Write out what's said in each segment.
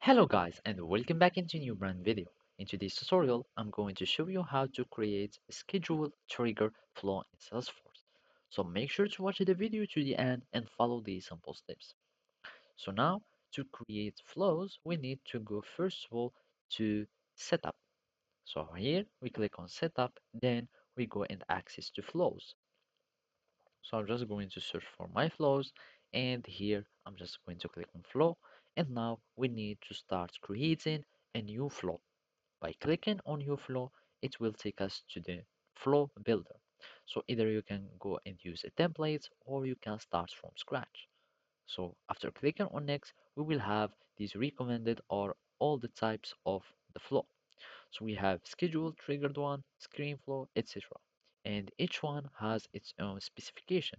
Hello guys and welcome back into a new brand video. In today's tutorial, I'm going to show you how to create a schedule trigger flow in Salesforce. So make sure to watch the video to the end and follow these simple steps. So now to create flows, we need to go first of all to setup. So here we click on setup, then we go and access to flows. So I'm just going to search for my flows and here I'm just going to click on flow and now we need to start creating a new flow. By clicking on new flow, it will take us to the flow builder. So either you can go and use a template or you can start from scratch. So after clicking on next, we will have these recommended or all the types of the flow. So we have scheduled, triggered one, screen flow, etc. And each one has its own specification.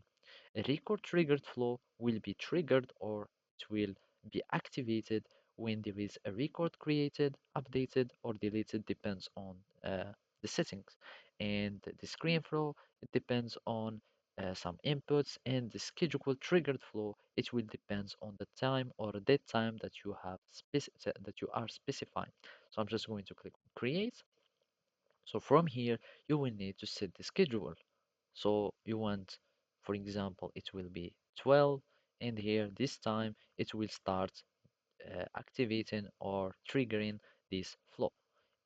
A record triggered flow will be triggered or it will be activated when there is a record created, updated, or deleted, depends on the settings. And the screen flow, it depends on some inputs, and the schedule triggered flow, it will depends on the time or dead time that you have that you are specifying. So I'm just going to click on create. So from here, you will need to set the schedule. So you want, for example, it will be 12, and here this time it will start activating or triggering this flow.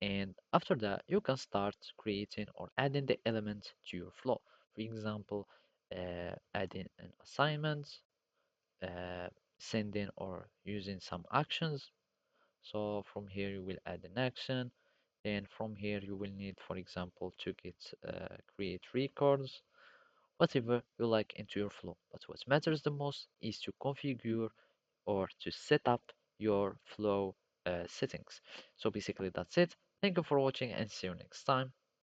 And after that, you can start creating or adding the elements to your flow. For example, adding an assignment, uh, sending or using some actions. So from here, you will add an action. And from here, you will need, for example, to create records, whatever you like into your flow. But what matters the most is to configure or to set up your flow settings. So basically that's it. Thank you for watching and see you next time.